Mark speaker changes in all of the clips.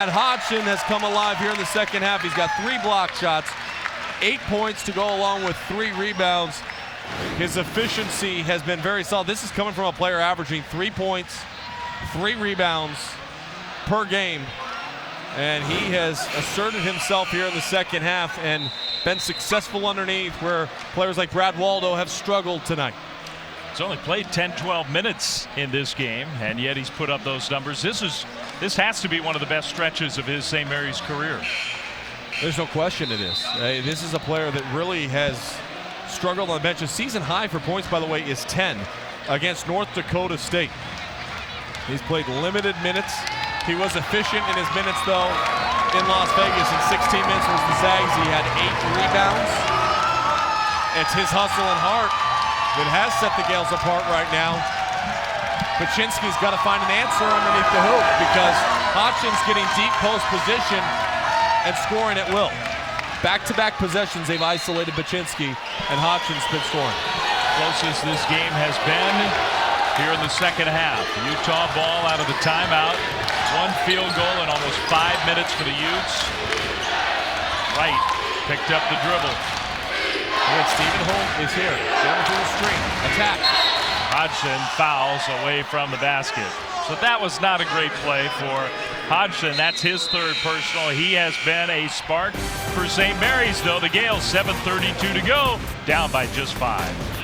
Speaker 1: Hodgson has come alive here in the second half. He's got 3 block shots, 8 points to go along with 3 rebounds. His efficiency has been very solid. This is coming from a player averaging 3 points, 3 rebounds per game. And he has asserted himself here in the second half and been successful underneath where players like Brad Waldo have struggled tonight.
Speaker 2: He's only played 10-12 minutes in this game, and yet he's put up those numbers. This has to be one of the best stretches of his St. Mary's career.
Speaker 1: There's no question it is. This is a player that really has struggled on the bench. His season high for points, by the way, is 10 against North Dakota State. He's played limited minutes. He was efficient in his minutes, though, in Las Vegas. In 16 minutes versus the Zags, he had 8 rebounds. It's his hustle and heart that has set the Gales apart right now. Baczynski's got to find an answer underneath the hoop because Hodgson's getting deep post position and scoring at will. Back-to-back possessions, they've isolated Baczynski, and Hodgson's been scoring.
Speaker 2: Closest this game has been here in the second half. Utah ball out of the timeout. 1 field goal in almost 5 minutes for the Utes. Wright picked up the dribble.
Speaker 1: And Stephen Holt is here, going through the screen. Attack.
Speaker 2: Hodgson fouls away from the basket. So that was not a great play for Hodgson. That's his 3rd personal. He has been a spark for St. Mary's, though. The Gales, 7:32 to go, down by just 5.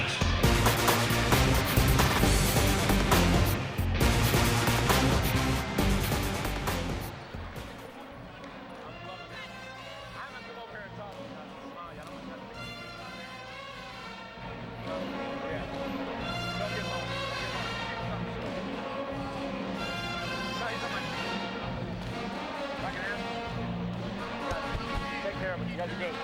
Speaker 3: You guys are good.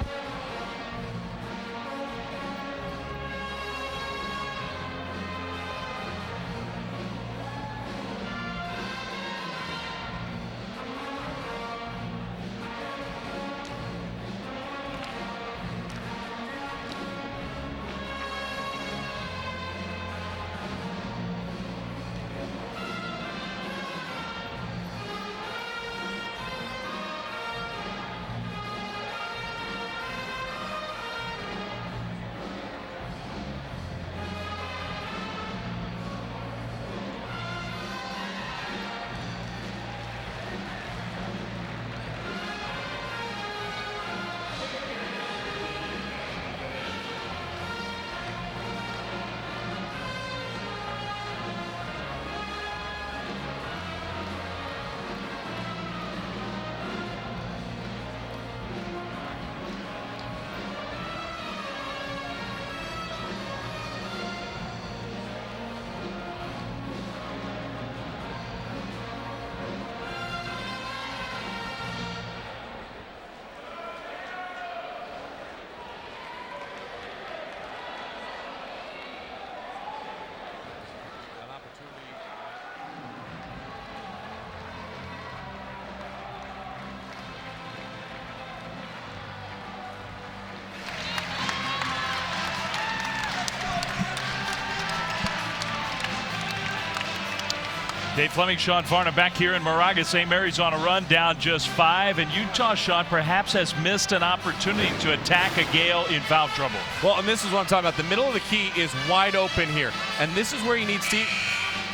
Speaker 2: Dave Fleming, Sean Farnham back here in Moraga. St. Mary's on a run, down just 5. And Utah, Sean, perhaps has missed an opportunity to attack a Gale in foul trouble.
Speaker 1: Well, and this is what I'm talking about. The middle of the key is wide open here. And this is where you need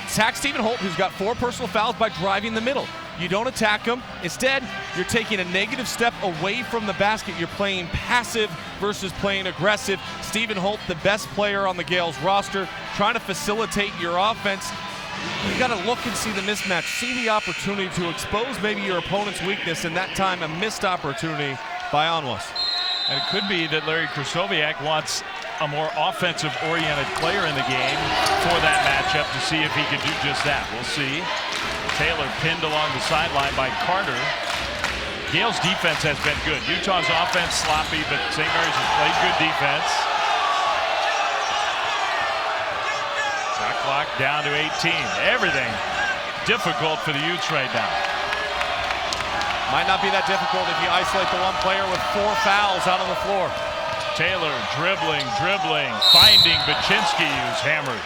Speaker 1: attack Stephen Holt, who's got 4 personal fouls by driving the middle. You don't attack him. Instead, you're taking a negative step away from the basket. You're playing passive versus playing aggressive. Stephen Holt, the best player on the Gales roster, trying to facilitate your offense. You got to look and see the mismatch, see the opportunity to expose maybe your opponent's weakness, and that time a missed opportunity by Onwas.
Speaker 2: And it could be that Larry Krasowiak wants a more offensive-oriented player in the game for that matchup to see if he can do just that. We'll see. Taylor pinned along the sideline by Carter. Gale's defense has been good. Utah's offense sloppy, but St. Mary's has played good defense. Shot clock down to 18. Everything difficult for the Utes right now.
Speaker 1: Might not be that difficult if you isolate the one player with 4 fouls out on the floor.
Speaker 2: Taylor dribbling, finding Baczynski, who's hammered.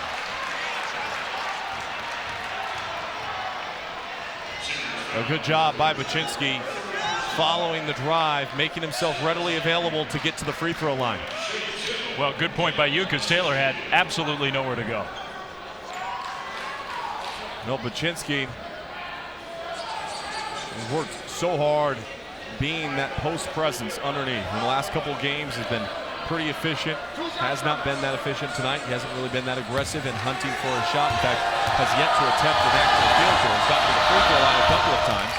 Speaker 1: A good job by Baczynski following the drive, making himself readily available to get to the free throw line.
Speaker 2: Well, good point by you, because Taylor had absolutely nowhere to go.
Speaker 1: No, Baczynski has worked so hard being that post presence underneath. In the last couple of games has been pretty efficient. Has not been that efficient tonight. He hasn't really been that aggressive in hunting for a shot. In fact, has yet to attempt an actual field goal. He's gotten to the free throw line a couple of times.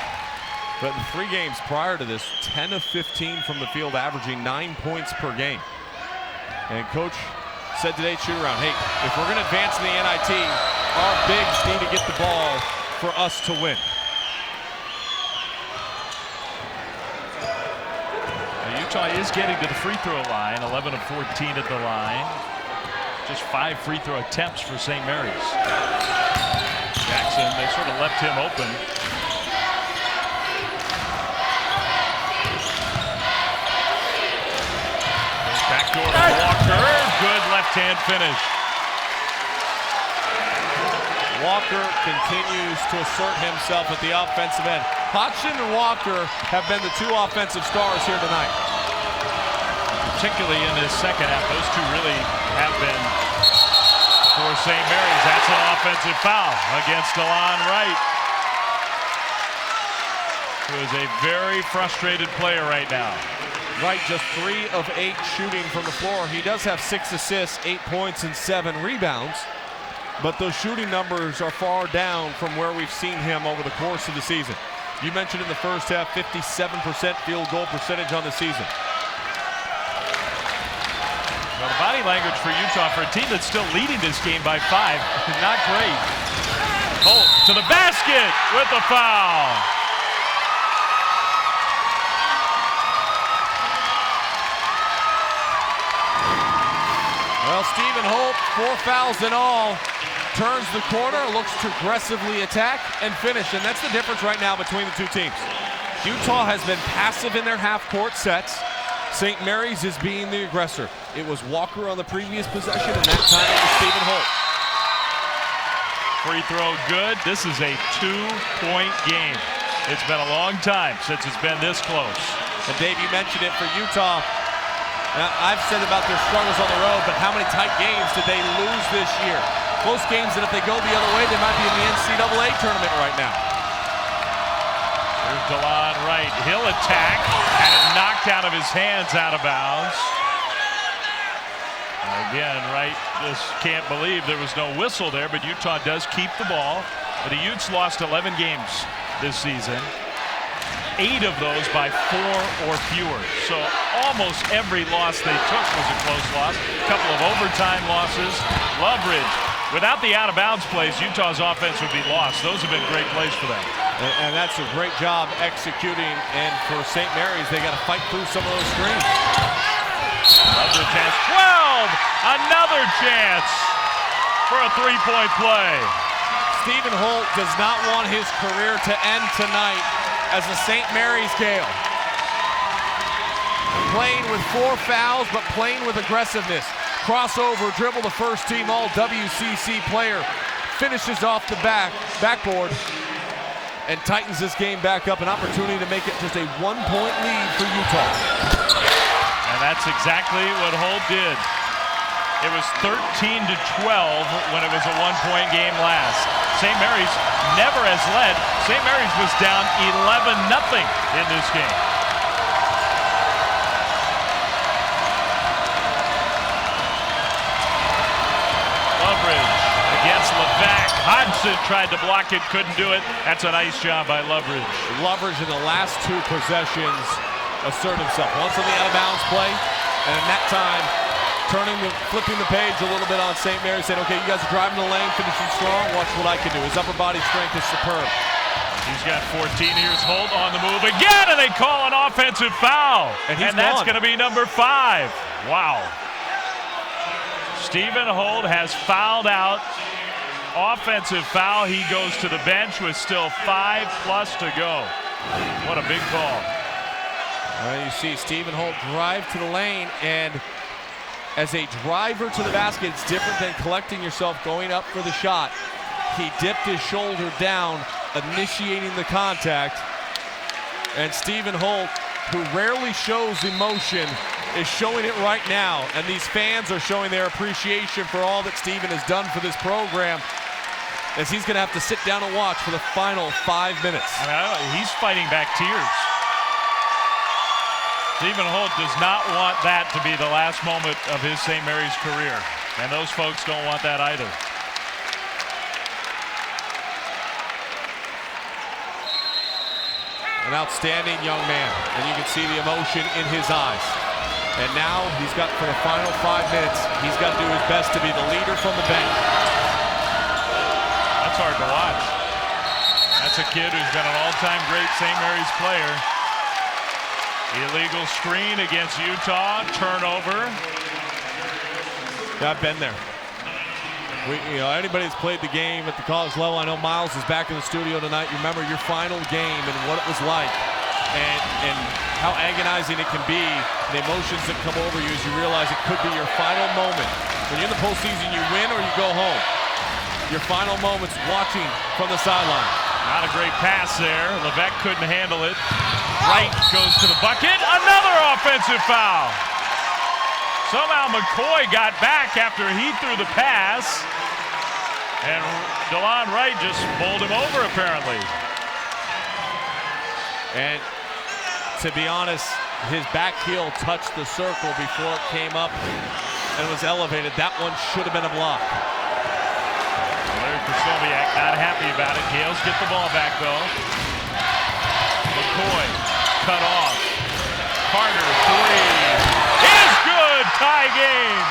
Speaker 1: But in the 3 games prior to this, 10 of 15 from the field, averaging 9 points per game. And coach said today at shoot around, hey, if we're going to advance in the NIT, our bigs need to get the ball for us to win.
Speaker 2: Utah is getting to the free throw line, 11 of 14 at the line. Just 5 free throw attempts for St. Mary's. Jackson, they sort of left him open. Backdoor to Walker, good left-hand finish.
Speaker 1: Walker continues to assert himself at the offensive end. Hodgson and Walker have been the 2 offensive stars here tonight.
Speaker 2: Particularly in this second half, those 2 really have been for St. Mary's. That's an offensive foul against Delon Wright, who is a very frustrated player right now.
Speaker 1: Wright just 3 of 8 shooting from the floor. He does have 6 assists, 8 points, and 7 rebounds. But those shooting numbers are far down from where we've seen him over the course of the season. You mentioned in the first half, 57% field goal percentage on the season.
Speaker 2: Well, the body language for Utah, for a team that's still leading this game by 5, not great. Holt to the basket with the foul.
Speaker 1: Well, Stephen Holt, 4 fouls in all, turns the corner, looks to aggressively attack and finish, and that's the difference right now between the 2 teams. Utah has been passive in their half-court sets. St. Mary's is being the aggressor. It was Walker on the previous possession, and that time it was Stephen Holt.
Speaker 2: Free throw good. This is a 2-point game. It's been a long time since it's been this close.
Speaker 1: And Dave, you mentioned it for Utah. Now, I've said about their struggles on the road, but how many tight games did they lose this year? Close games that if they go the other way, they might be in the NCAA tournament right now.
Speaker 2: Here's Delon Wright. He'll attack. Had it knocked out of his hands, out of bounds. Again, Wright just can't believe there was no whistle there, but Utah does keep the ball. The Utes lost 11 games this season. 8 of those by 4 or fewer. So almost every loss they took was a close loss. A couple of overtime losses. Loveridge, without the out-of-bounds plays, Utah's offense would be lost. Those have been great plays for them.
Speaker 1: And that's a great job executing. And for St. Mary's, they got to fight through some of those screens.
Speaker 2: Loveridge has 12. Another chance for a 3-point play.
Speaker 1: Stephen Holt does not want his career to end tonight as a St. Mary's Gale. Playing with 4 fouls, but playing with aggressiveness. Crossover, dribble the first team all WCC player. Finishes off the backboard and tightens this game back up. An opportunity to make it just a 1-point lead for Utah.
Speaker 2: And that's exactly what Holt did. It was 13-12 when it was a 1-point game last. St. Mary's never has led. St. Mary's was down 11-0 in this game. Loveridge against Levac. Hodgson tried to block it, couldn't do it. That's a nice job by Loveridge.
Speaker 1: Loveridge in the last 2 possessions assert himself. Once on the out-of-bounds play, and in that time, flipping the page a little bit on St. Mary's, saying, okay, you guys are driving the lane, finishing strong, watch what I can do. His upper body strength is superb.
Speaker 2: He's got 14 years. Holt on the move again, and they call an offensive foul. And that's going to be number 5. Wow. Stephen Holt has fouled out. Offensive foul. He goes to the bench with still 5+ to go. What a big call.
Speaker 1: Well, you see Stephen Holt drive to the lane, and as a driver to the basket, it's different than collecting yourself going up for the shot. He dipped his shoulder down, initiating the contact. And Stephen Holt, who rarely shows emotion, is showing it right now. And these fans are showing their appreciation for all that Stephen has done for this program, as he's going to have to sit down and watch for the final 5 minutes.
Speaker 2: He's fighting back tears. Stephen Holt does not want that to be the last moment of his St. Mary's career. And those folks don't want that either.
Speaker 1: An outstanding young man, and you can see the emotion in his eyes. And now he's got, for the final 5 minutes, he's got to do his best to be the leader from the bench.
Speaker 2: That's hard to watch. That's a kid who's been an all-time great St. Mary's player. Illegal screen against Utah, turnover.
Speaker 1: Yeah, I've been there. Anybody that's played the game at the college level, I know Miles is back in the studio tonight. You remember your final game and what it was like, and how agonizing it can be, the emotions that come over you as you realize it could be your final moment. When you're in the postseason, you win or you go home. Your final moments watching from the sideline.
Speaker 2: Not a great pass there. Levesque couldn't handle it. Wright goes to the bucket. Another offensive foul. Somehow McCoy got back after he threw the pass. And DeLon Wright just bowled him over, apparently.
Speaker 1: And to be honest, his back heel touched the circle before it came up and was elevated. That one should have been a block.
Speaker 2: Larry Krystkowiak not happy about it. Gales get the ball back, though. McCoy cut off. Carter, three. Is good. Tie game.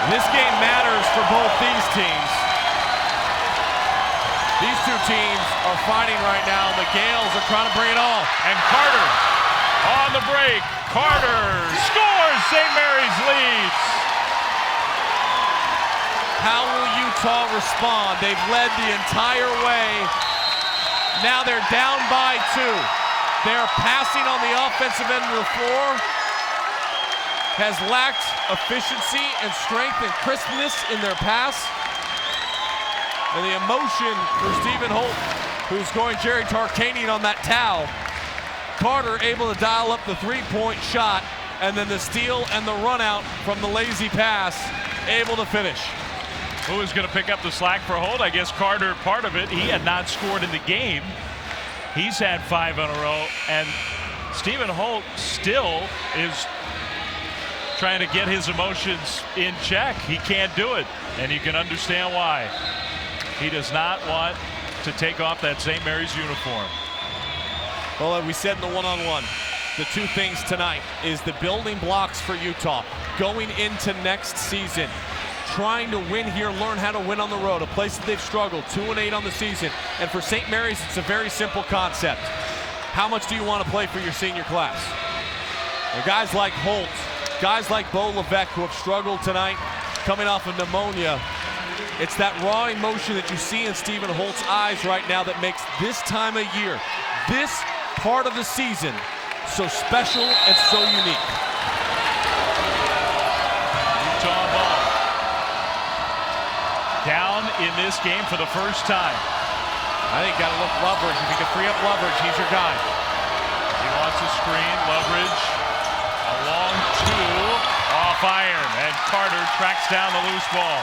Speaker 1: This game matters for both these teams. These two teams are fighting right now. The Gales are trying to bring it all.
Speaker 2: And Carter on the break. Carter scores. St. Mary's leads.
Speaker 1: How will Utah respond? They've led the entire way. Now they're down by 2. They're passing on the offensive end of the floor. Has lacked efficiency and strength and crispness in their pass. And the emotion for Stephen Holt, who's going Jerry Tarkanian on that towel. Carter able to dial up the three-point shot, and then the steal and the run out from the lazy pass, able to finish.
Speaker 2: Who is going to pick up the slack for Holt? I guess Carter, part of it. He had not scored in the game. He's had 5 in a row, and Stephen Holt still is trying to get his emotions in check. He can't do it, and you can understand why. He does not want to take off that St. Mary's uniform.
Speaker 1: Well, like we said in the one-on-one, the two things tonight is the building blocks for Utah going into next season. Trying to win here, learn how to win on the road, a place that they've struggled, 2-8 on the season. And for St. Mary's, it's a very simple concept. How much do you want to play for your senior class? Well, guys like Holt, guys like Bo Levesque, who have struggled tonight, coming off of pneumonia. It's that raw emotion that you see in Stephen Holt's eyes right now that makes this time of year, this part of the season, so special and so unique.
Speaker 2: Utah ball. Down in this game for the first time.
Speaker 1: I think got to look Loveridge. If you can free up Loveridge, he's your guy.
Speaker 2: He wants a screen. Loveridge, a long 2 off iron, and Carter tracks down the loose ball.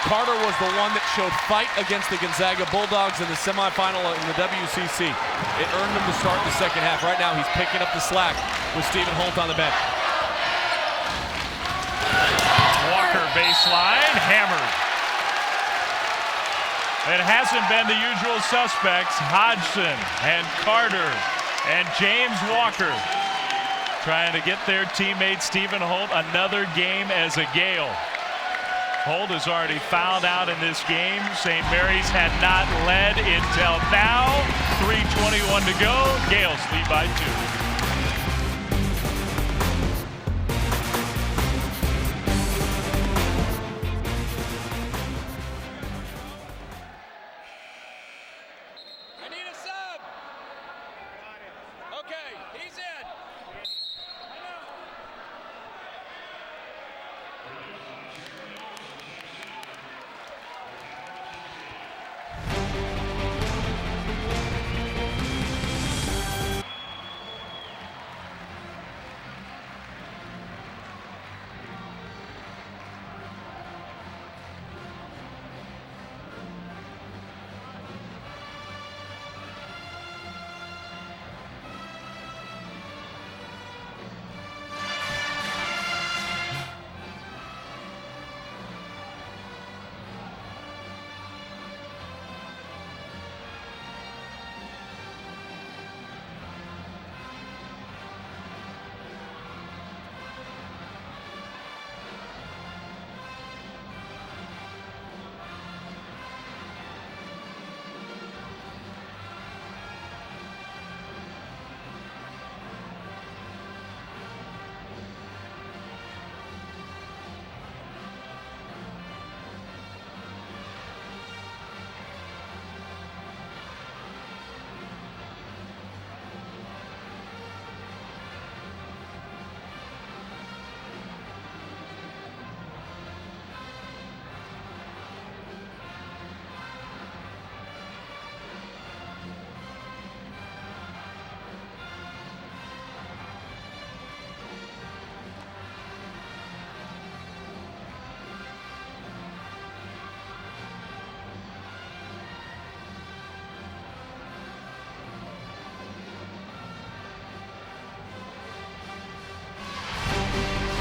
Speaker 1: Carter was the one that showed fight against the Gonzaga Bulldogs in the semifinal in the WCC. It earned him to start the second half. Right now, he's picking up the slack with Stephen Holt on the bench.
Speaker 2: Walker baseline, hammered. It hasn't been the usual suspects, Hodgson and Carter and James Walker, trying to get their teammate Stephen Holt another game as a Gale. Holt has already fouled out in this game. St. Mary's had not led until now. 3:21 to go. Gales lead by 2.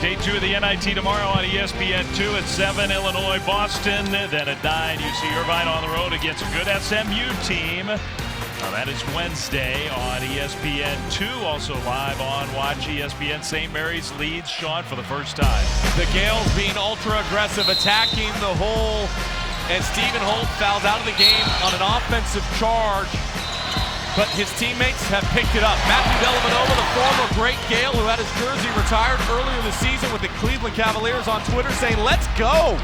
Speaker 2: Day 2 of the NIT tomorrow on ESPN2 at 7, Illinois, Boston. Then at 9, UC Irvine on the road against a good SMU team. That is Wednesday on ESPN2. Also live on Watch ESPN. St. Mary's leads Sean for the first time.
Speaker 1: The Gales being ultra aggressive, attacking the hole, and Stephen Holt fouls out of the game on an offensive charge. But his teammates have picked it up. Matthew Dellavedova, the former great Gale who had his jersey retired earlier this season with the Cleveland Cavaliers, on Twitter saying, "Let's go."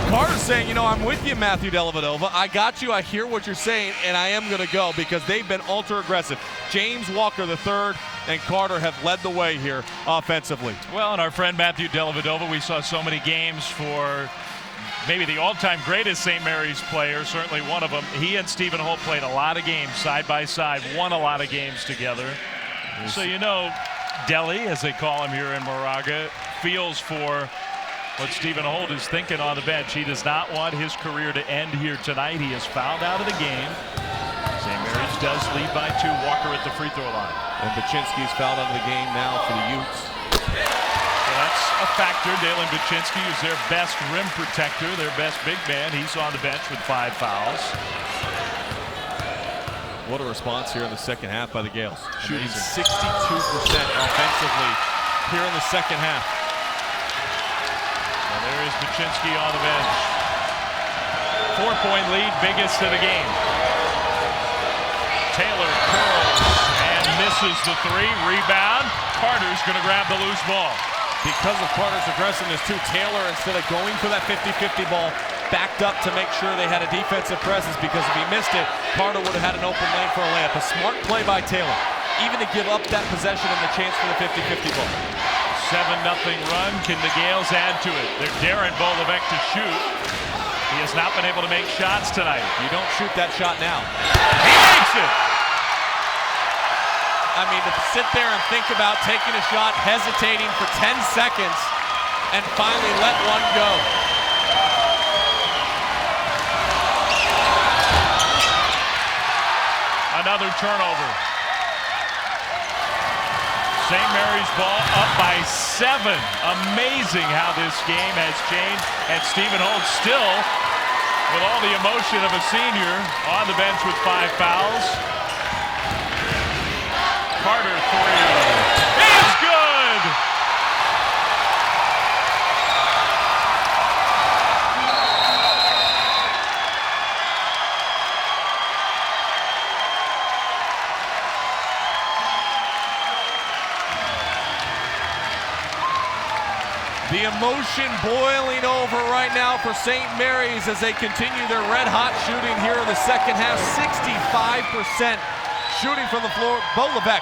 Speaker 1: Carter's saying, you know, I'm with you, Matthew Dellavedova. I got you. I hear what you're saying, and I am going to go because they've been ultra aggressive. James Walker III and Carter have led the way here offensively.
Speaker 2: Well, and our friend Matthew Dellavedova, we saw so many games for maybe the all-time greatest St. Mary's player, certainly one of them. He and Stephen Holt played a lot of games side by side, won a lot of games together. So you know, Delly, as they call him here in Moraga, feels for what Stephen Holt is thinking on the bench. He does not want his career to end here tonight. He is fouled out of the game. St. Mary's does lead by 2. Walker at the free throw line.
Speaker 1: And Baczynski's fouled out of the game now for the Utes.
Speaker 2: So that's a factor. Dalen Baczynski is their best rim protector, their best big man. He's on the bench with 5 fouls.
Speaker 1: What a response here in the second half by the Gales. Shooting
Speaker 2: Amazing.
Speaker 1: 62% offensively here in the second half.
Speaker 2: Well, there is Baczynski on the bench. 4-point lead, biggest of the game. Taylor curls and misses the 3. Rebound. Carter's going to grab the loose ball.
Speaker 1: Because of Carter's aggressiveness too, Taylor, instead of going for that 50-50 ball, backed up to make sure they had a defensive presence, because if he missed it, Carter would have had an open lane for a layup. A smart play by Taylor, even to give up that possession and the chance for the 50-50 ball.
Speaker 2: 7-0 run. Can the Gales add to it? They're daring Bolevec to shoot. He has not been able to make shots tonight.
Speaker 1: You don't shoot that shot now.
Speaker 2: He makes it!
Speaker 1: I mean, to sit there and think about taking a shot, hesitating for 10 seconds, and finally let one go.
Speaker 2: Another turnover. St. Mary's ball up by 7. Amazing how this game has changed. And Stephen Holt still, with all the emotion of a senior, on the bench with 5 fouls. Carter 3 is good.
Speaker 1: The emotion boiling over right now for St. Mary's as they continue their red-hot shooting here in the second half. 65% shooting from the floor. Bolevec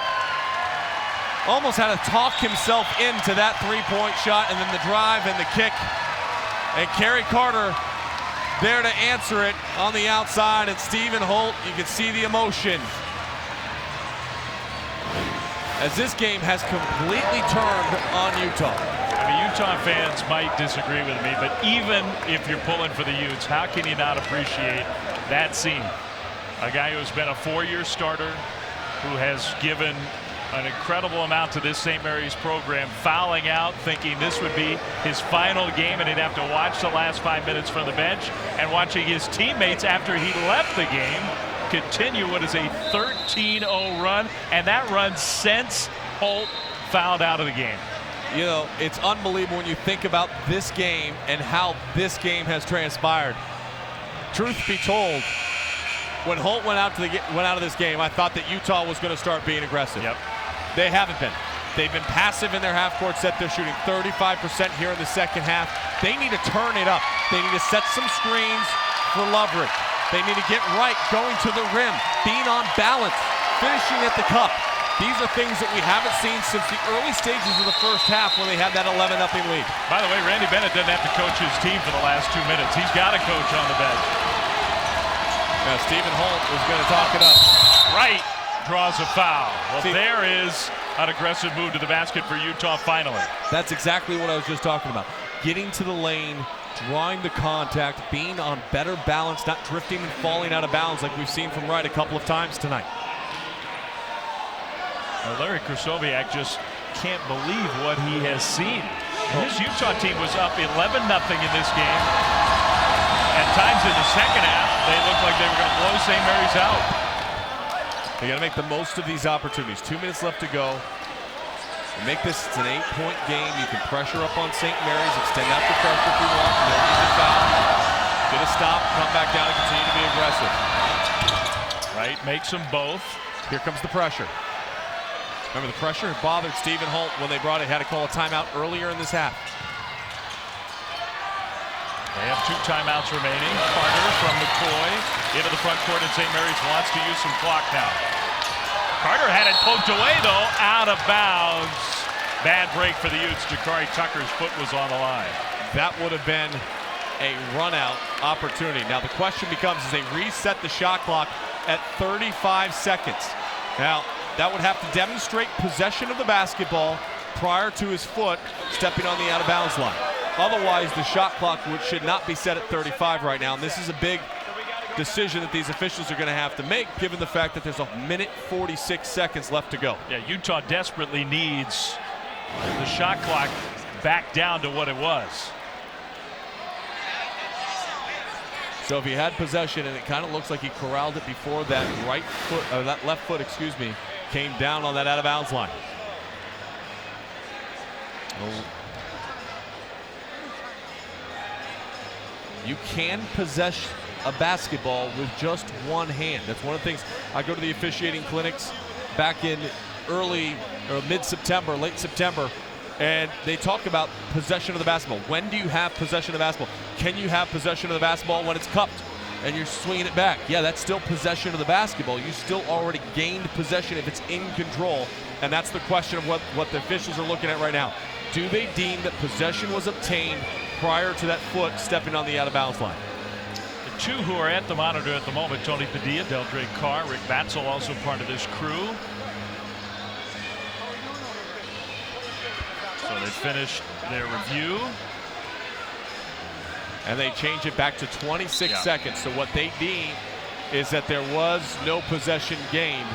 Speaker 1: almost had to talk himself into that 3-point shot, and then the drive and the kick. And Kerry Carter there to answer it on the outside, and Stephen Holt, you can see the emotion as this game has completely turned on Utah.
Speaker 2: I mean, Utah fans might disagree with me, but even if you're pulling for the Utes, how can you not appreciate that scene? A guy who has been a 4-year starter, who has given an incredible amount to this St. Mary's program, fouling out, thinking this would be his final game and he'd have to watch the last 5 minutes from the bench, and watching his teammates after he left the game continue what is a 13-0 run, and that run since Holt fouled out of the game.
Speaker 1: You know, it's unbelievable when you think about this game and how this game has transpired. Truth be told, when Holt went out of this game, I thought that Utah was going to start being aggressive.
Speaker 2: Yep.
Speaker 1: They haven't been. They've been passive in their half-court set. They're shooting 35% here in the second half. They need to turn it up. They need to set some screens for Loveridge. They need to get right, going to the rim, being on balance, finishing at the cup. These are things that we haven't seen since the early stages of the first half when they had that 11-0 lead.
Speaker 2: By the way, Randy Bennett doesn't have to coach his team for the last 2 minutes. He's got a coach on the bench.
Speaker 1: Now, Stephen Holt is going to talk it up.
Speaker 2: Right, draws a foul. Well, there is an aggressive move to the basket for Utah finally.
Speaker 1: That's exactly what I was just talking about. Getting to the lane, drawing the contact, being on better balance, not drifting and falling out of bounds like we've seen from Wright a couple of times tonight.
Speaker 2: Larry Krasowiak just can't believe what he has seen. This Utah team was up 11-0 in this game. At times in the second half, they looked like they were going to blow St. Mary's out.
Speaker 1: They got to make the most of these opportunities. 2 minutes left to go. Make this, it's an 8-point game. You can pressure up on St. Mary's, extend out the pressure if you want. No need to foul. Get a stop, come back down and continue to be aggressive.
Speaker 2: Right, makes them both.
Speaker 1: Here comes the pressure. Remember, the pressure had bothered Stephen Holt when they brought it. Had to call a timeout earlier in this half.
Speaker 2: They have 2 timeouts remaining. Carter from McCoy into the front court, and St. Mary's wants to use some clock now. Carter had it poked away, though, out of bounds. Bad break for the Utes. Jakari Tucker's foot was on the line.
Speaker 1: That would have been a run-out opportunity. Now the question becomes, is they reset the shot clock at 35 seconds. Now, that would have to demonstrate possession of the basketball prior to his foot stepping on the out-of-bounds line. Otherwise, the shot clock should not be set at 35 right now. And this is a big decision that these officials are going to have to make, given the fact that there's 1:46 seconds left to go.
Speaker 2: Yeah, Utah desperately needs the shot clock back down to what it was.
Speaker 1: So if he had possession, and it kind of looks like he corralled it before that that left foot, excuse me, came down on that out-of-bounds line. Oh. You can possess a basketball with just one hand. That's one of the things. I go to the officiating clinics back in early or mid-September, late September, and they talk about possession of the basketball. When do you have possession of the basketball? Can you have possession of the basketball when it's cupped and you're swinging it back? Yeah, that's still possession of the basketball. You still already gained possession if it's in control, and that's the question of what the officials are looking at right now. Do they deem that possession was obtained prior to that foot stepping on the out-of-bounds line?
Speaker 2: The 2 who are at the monitor at the moment, Tony Padilla, Deldre Carr, Rick Batzel, also part of this crew. So they finished their review.
Speaker 1: And they change it back to 26 seconds. So what they deem is that there was no possession gained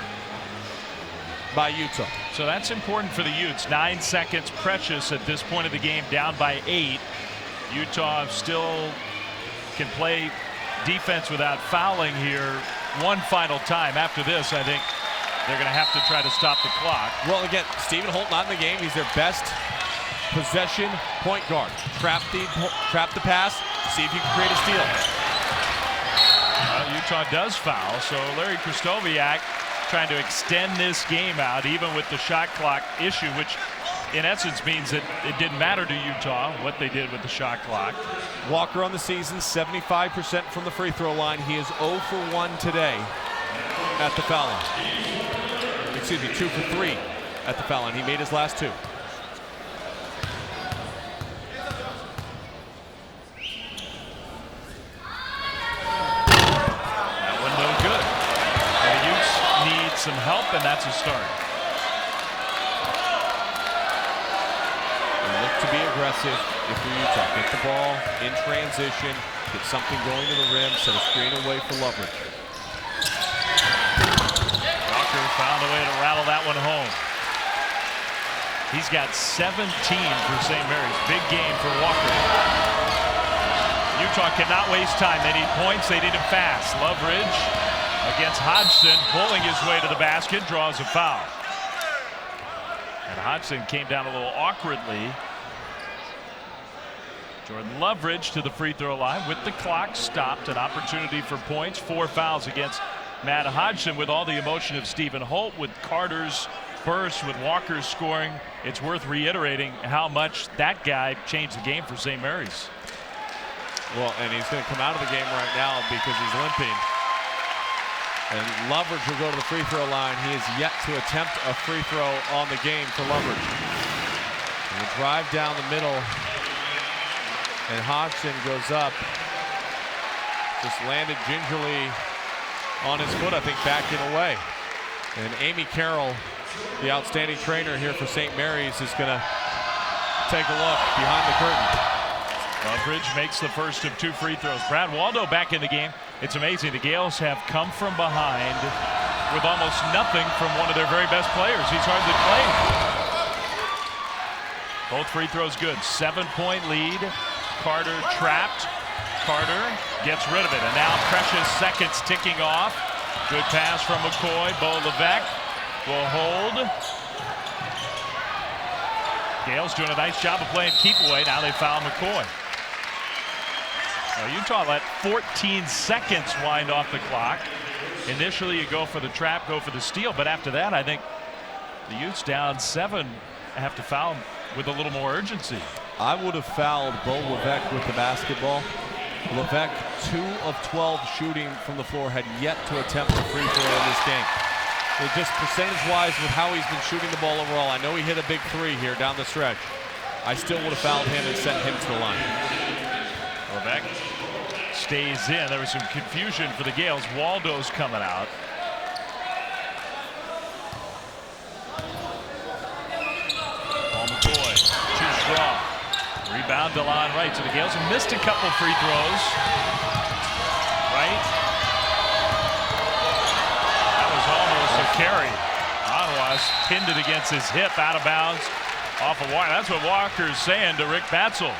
Speaker 1: by Utah.
Speaker 2: So that's important for the Utes. 9 seconds precious at this point of the game, down by 8. Utah still can play defense without fouling here one final time. After this, I think they're going to have to try to stop the clock.
Speaker 1: Well, again, Stephen Holt not in the game. He's their best possession point guard. Trap the pass, see if you can create a steal.
Speaker 2: Well, Utah does foul, so Larry Krystkowiak trying to extend this game out, even with the shot clock issue, which in essence means that it didn't matter to Utah what they did with the shot clock.
Speaker 1: Walker on the season, 75% from the free throw line. He is 0 for 1 today at the foul line. Excuse me, 2 for 3 at the foul line. He made his last 2.
Speaker 2: That one no good. The Utes need some help, and that's a start.
Speaker 1: To be aggressive if you're Utah. Get the ball in transition, get something going to the rim, set a screen away for Loveridge.
Speaker 2: Walker found a way to rattle that one home. He's got 17 for St. Mary's. Big game for Walker. Utah cannot waste time. They need points. They need them fast. Loveridge against Hodgson, pulling his way to the basket, draws a foul. And Hodgson came down a little awkwardly. Jordan Loveridge to the free throw line with the clock stopped. An opportunity for points. 4 fouls against Matt Hodgson. With all the emotion of Stephen Holt, with Carter's burst, with Walker's scoring, it's worth reiterating how much that guy changed the game for St. Mary's.
Speaker 1: Well, and he's going to come out of the game right now because he's limping. And Loveridge will go to the free throw line. He is yet to attempt a free throw on the game for Loveridge. And the drive down the middle. And Hodgson goes up. Just landed gingerly on his foot, I think, backing away. And Amy Carroll, the outstanding trainer here for St. Mary's, is going to take a look behind the curtain.
Speaker 2: Loveridge makes the first of 2 free throws. Brad Waldo back in the game. It's amazing. The Gales have come from behind with almost nothing from one of their very best players. He's hardly played. Both free throws good. 7-point lead. Carter trapped. Carter gets rid of it. And now precious seconds ticking off. Good pass from McCoy. Bo Levesque will hold. Gales doing a nice job of playing keep away. Now they foul McCoy. Now Utah let 14 seconds wind off the clock. Initially you go for the trap, go for the steal, but after that I think the Utes down 7 have to foul with a little more urgency.
Speaker 1: I would have fouled Bo Levesque with the basketball. Levesque, 2 of 12 shooting from the floor, had yet to attempt a free throw in this game. It just percentage-wise with how he's been shooting the ball overall, I know he hit a big 3 here down the stretch. I still would have fouled him and sent him to the line.
Speaker 2: Levesque stays in. There was some confusion for the Gales. Waldo's coming out. Paul McCoy, too strong. Rebound DeLon Wright. So the Gales have missed a couple free throws. Right. That was almost a carry. Anwas pinned it against his hip, out of bounds, off of Walker. That's what Walker's saying to Rick Batzel.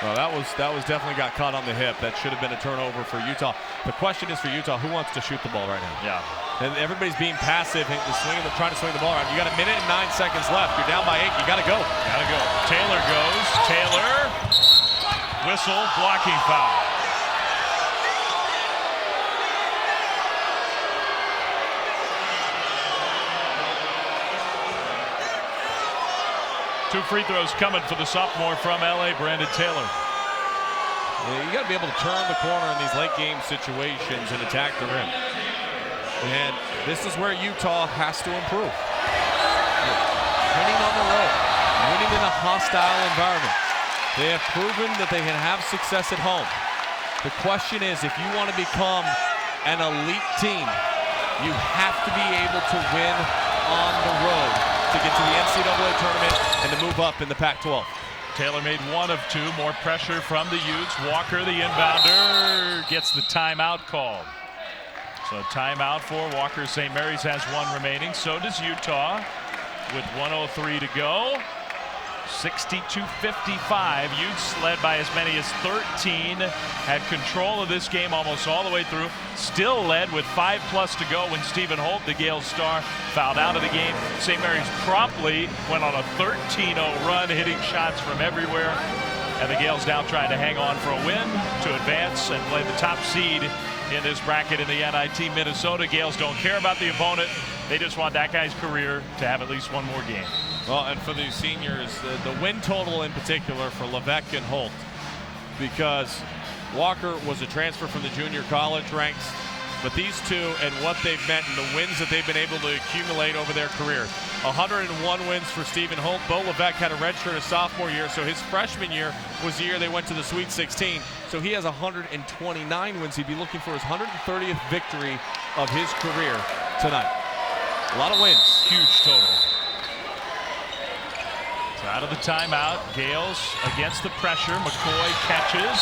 Speaker 1: Well, that was definitely got caught on the hip. That should have been a turnover for Utah. The question is for Utah, who wants to shoot the ball right now?
Speaker 2: Yeah.
Speaker 1: And everybody's being passive, trying to swing the ball around. You got 1 minute and 9 seconds left. You're down by 8. You got to go.
Speaker 2: Gotta go. Taylor goes. Taylor. Whistle. Blocking foul. Two free throws coming for the sophomore from LA, Brandon Taylor.
Speaker 1: Yeah, you got to be able to turn the corner in these late game situations and attack the rim. And this is where Utah has to improve. Winning on the road, winning in a hostile environment. They have proven that they can have success at home. The question is, if you want to become an elite team, you have to be able to win on the road to get to the NCAA tournament and to move up in the Pac-12.
Speaker 2: Taylor made 1 of 2. More pressure from the Utes. Walker, the inbounder, gets the timeout called. So timeout for Walker. St. Mary's has 1 remaining. So does Utah with 1:03 to go. 62-55. Utes led by as many as 13. Had control of this game almost all the way through. Still led with 5+ to go when Stephen Holt, the Gales star, fouled out of the game. St. Mary's promptly went on a 13-0 run, hitting shots from everywhere. And the Gales now trying to hang on for a win to advance and play the top seed in this bracket in the NIT. Minnesota Gales don't care about the opponent. They just want that guy's career to have at least 1 more game.
Speaker 1: Well, and for these seniors, the win total in particular for Levesque and Holt, because Walker was a transfer from the junior college ranks, but these two and what they've meant and the wins that they've been able to accumulate over their career. 101 wins for Stephen Holt. Bo Levesque had a redshirt his sophomore year, so his freshman year was the year they went to the Sweet 16. So he has 129 wins. He'd be looking for his 130th victory of his career tonight. A lot of wins.
Speaker 2: Huge total. Out of the timeout, Gales against the pressure. McCoy catches.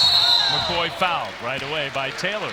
Speaker 2: McCoy fouled right away by Taylor.